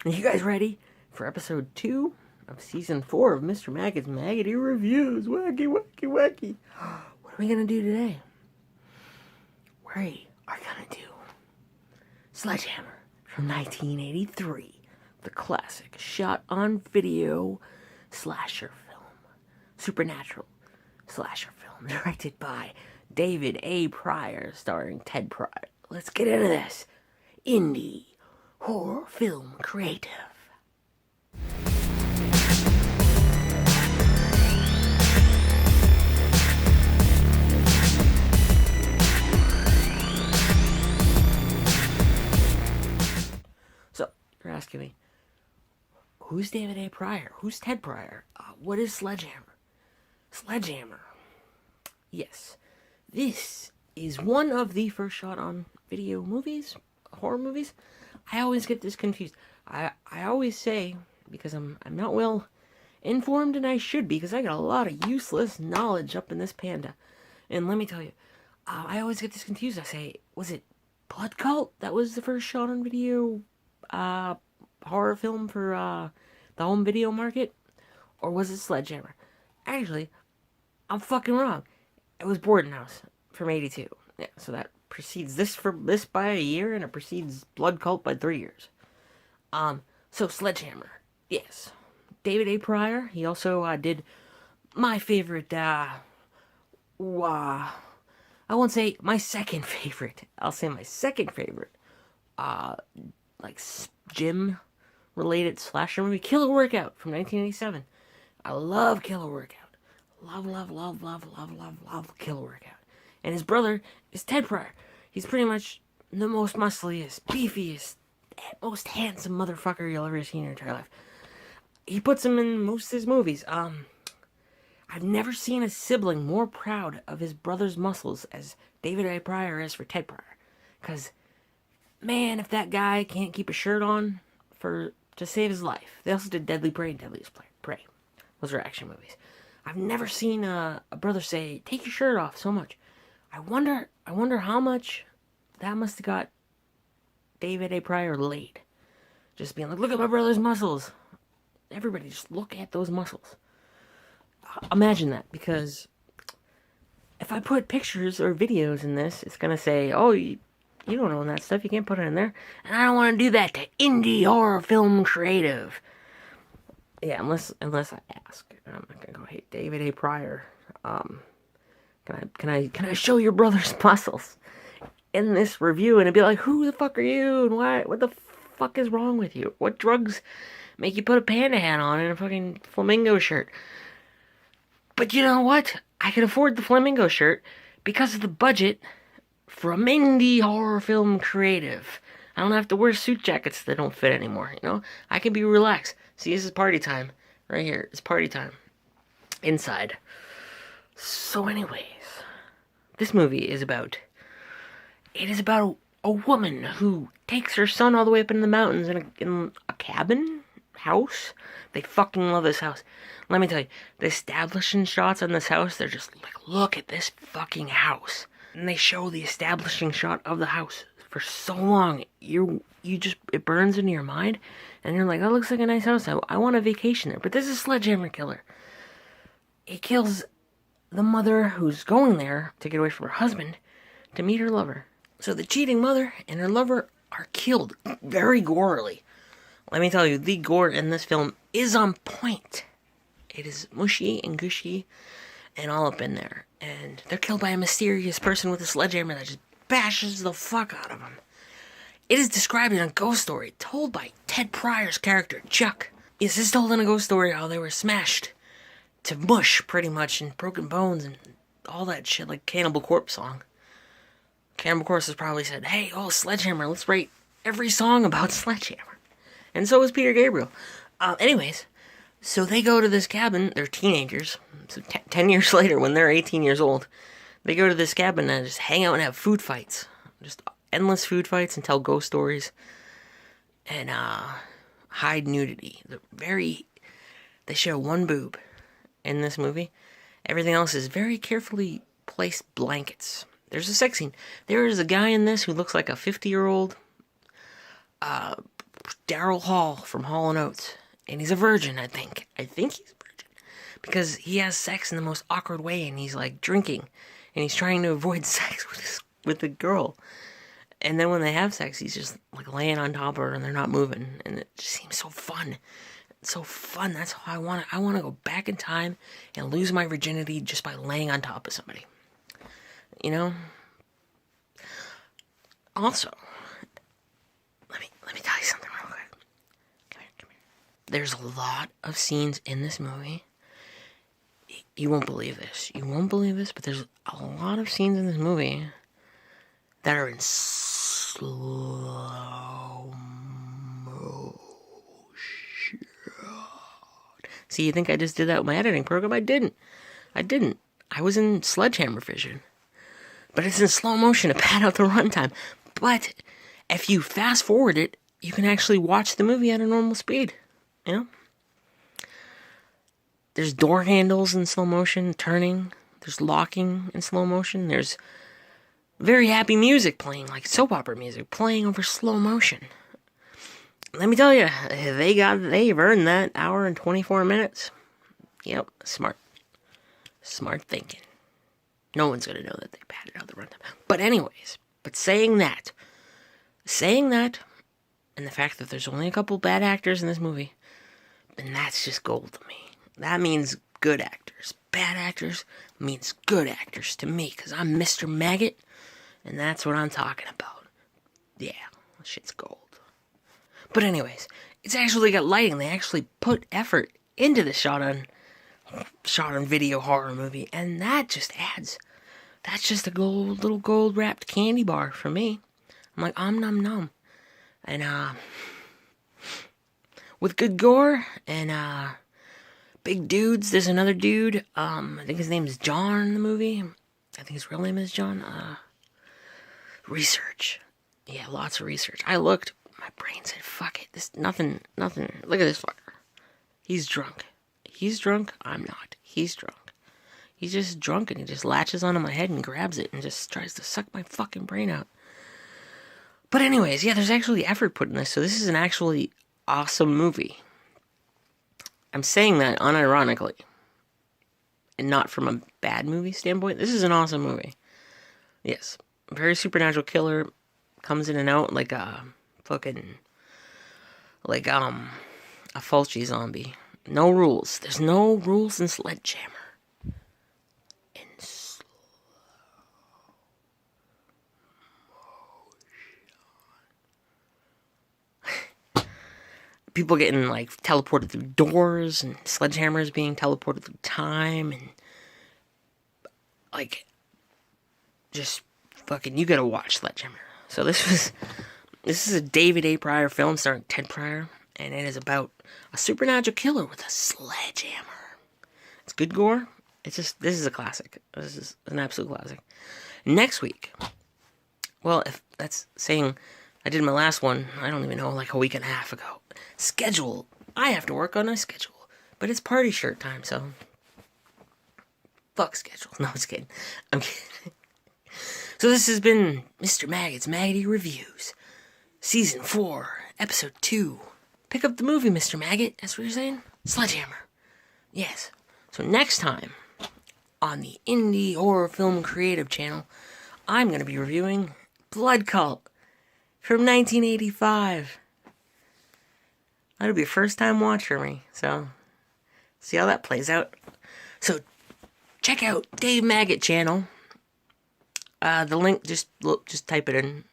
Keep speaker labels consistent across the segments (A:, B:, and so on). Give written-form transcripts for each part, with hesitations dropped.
A: Are you guys ready for episode 2 of season 4 of Mr. Maggot's Maggoty Reviews? Wacky, wacky, wacky. What are we gonna do today? We are gonna do Sledgehammer from 1983, the classic shot-on-video slasher film, supernatural slasher film, directed by David A. Pryor, starring Ted Pryor. Let's get into this indie horror film creative. So, you're asking me, who's David A. Pryor? Who's Ted Pryor? What is Sledgehammer? Sledgehammer. Yes, this is one of the first shot on video movies, horror movies. I always get this confused. I always say, because I'm not well informed, and I should be, because I got a lot of useless knowledge up in this panda. And let me tell you, I always get this confused. I say, was it Blood Cult that was the first shot on video horror film for the home video market? Or was it Sledgehammer? Actually, I'm fucking wrong. It was Boarding House from 82. Yeah, so that precedes this by a year, and it precedes Blood Cult by 3 years. So Sledgehammer, yes. David A. Pryor, he also did my favorite, I won't say my second favorite. I'll say my second favorite, like gym-related slasher movie, Killer Workout from 1987. I love Killer Workout. Love Killer Workout. And his brother is Ted Pryor. He's pretty much the most muscliest, beefiest, most handsome motherfucker you'll ever see in your entire life. He puts him in most of his movies. I've never seen a sibling more proud of his brother's muscles as David A. Pryor is for Ted Pryor. Because, man, if that guy can't keep a shirt on to save his life. They also did Deadly Prey and Deadliest Prey. Those are action movies. I've never seen a brother say, take your shirt off so much. I wonder how much that must have got David A. Pryor laid. Just being like, look at my brother's muscles. Everybody just look at those muscles. Imagine that, because if I put pictures or videos in this, it's going to say, oh, you don't own that stuff. You can't put it in there. And I don't want to do that to indie horror film creative. Yeah, unless I ask. I'm not going to go, hey, David A. Pryor, Can I show your brother's muscles in this review? And it'd be like, who the fuck are you? And why? What the fuck is wrong with you? What drugs make you put a panda hat on and a fucking flamingo shirt? But you know what? I can afford the flamingo shirt because of the budget from indie horror film creative. I don't have to wear suit jackets that don't fit anymore, you know? I can be relaxed. See, this is party time. Right here. It's party time. Inside. So anyways, this movie is about a woman who takes her son all the way up in the mountains in a cabin house. They fucking love this house. Let me tell you, the establishing shots on this house, they're just like, look at this fucking house. And they show the establishing shot of the house for so long. It burns into your mind, and you're like, that looks like a nice house. I want a vacation there. But this is Sledgehammer Killer. He kills the mother who's going there to get away from her husband to meet her lover. So the cheating mother and her lover are killed very gorily. Let me tell you, the gore in this film is on point. It is mushy and gushy and all up in there. And they're killed by a mysterious person with a sledgehammer that just bashes the fuck out of them. It is described in a ghost story told by Ted Pryor's character, Chuck. This is told in a ghost story how they were smashed to mush, pretty much, and broken bones and all that shit, like Cannibal Corpse song. Cannibal Corpse has probably said, hey, Sledgehammer, let's write every song about Sledgehammer. And so was Peter Gabriel. Anyways, so they go to this cabin. They're teenagers. So 10 years later, when they're 18 years old, they go to this cabin and just hang out and have food fights. Just endless food fights and tell ghost stories. And hide nudity. They show one boob in this movie. Everything else is very carefully placed blankets. There's a sex scene. There is a guy in this who looks like a 50-year-old Daryl Hall from Hall & Oates. And he's a virgin, I think. I think he's a virgin. Because he has sex in the most awkward way, and he's, like, drinking. And he's trying to avoid sex with the girl. And then when they have sex, he's just, like, laying on top of her, and they're not moving. And it just seems so fun. It's so fun. That's how I want it. I want to go back in time and lose my virginity just by laying on top of somebody. You know? Also, let me tell you something real quick. Come here. There's a lot of scenes in this movie. You won't believe this. But there's a lot of scenes in this movie that are in slow motion. See, you think I just did that with my editing program? I didn't. I was in SledgeHammer vision. But it's in slow motion to pad out the runtime. But if you fast forward it, you can actually watch the movie at a normal speed. You know? There's door handles in slow motion, turning. There's locking in slow motion. There's very happy music playing, like soap opera music, playing over slow motion. Let me tell you, they've earned that hour and 24 minutes. Yep, smart thinking. No one's gonna know that they padded out the runtime. But anyways, saying that, and the fact that there's only a couple bad actors in this movie, and that's just gold to me. That means good actors. Bad actors means good actors to me, because I'm Mr. Maggot, and that's what I'm talking about. Yeah, shit's gold. But anyways, it's actually got lighting. They actually put effort into the shot on video horror movie, and that just adds. That's just a little gold wrapped candy bar for me. I'm like, nom nom. And with good gore and big dudes. There's another dude. I think his name is John in the movie. I think his real name is John. Research. Yeah, lots of research. I looked. My brain said, fuck it. This nothing. Look at this fucker. He's drunk. I'm not. He's drunk. He's just drunk and he just latches onto my head and grabs it and just tries to suck my fucking brain out. But anyways, yeah, there's actually effort put in this. So this is an actually awesome movie. I'm saying that unironically. And not from a bad movie standpoint. This is an awesome movie. Yes. Very supernatural killer. Comes in and out like a fucking... like, a Fulci zombie. No rules. There's no rules in SledgeHammer. In slow motion. People getting, like, teleported through doors, and SledgeHammers being teleported through time, and, like, just fucking, you gotta watch SledgeHammer. So this is a David A. Pryor film starring Ted Pryor, and it is about a supernatural killer with a sledgehammer. It's good gore. This is a classic. This is an absolute classic. Next week, well, if that's saying I did my last one, I don't even know, like a week and a half ago. Schedule. I have to work on a schedule, but it's party shirt time, so fuck schedule. No, I'm just kidding. I'm kidding. So this has been Mr. Maggot's Maggoty Reviews, Season 4, Episode 2. Pick up the movie, Mr. Maggot. That's what you're saying? SledgeHammer. Yes. So next time, on the Indie Horror Film Creative channel, I'm going to be reviewing Blood Cult from 1985. That'll be a first-time watch for me, so see how that plays out. So check out Dave Maggot channel. The link, just type it in.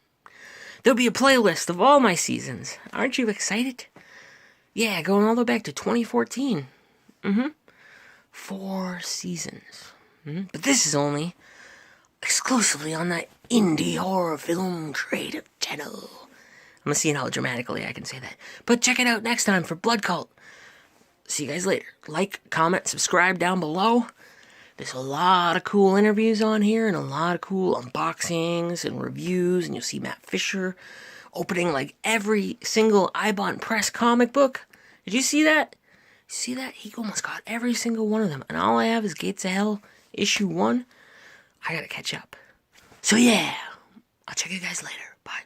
A: There'll be a playlist of all my seasons. Aren't you excited? Yeah, going all the way back to 2014. 4 seasons. But this is only exclusively on the Indie Horror Film Creative channel. I'm gonna see how dramatically I can say that. But check it out next time for Blood Cult. See you guys later. Like, comment, subscribe down below. There's a lot of cool interviews on here and a lot of cool unboxings and reviews. And you'll see Matt Fisher opening like every single Ibon Press comic book. Did you see that? See that? He almost got every single one of them. And all I have is Gates of Hell issue 1. I gotta catch up. So yeah, I'll check you guys later. Bye.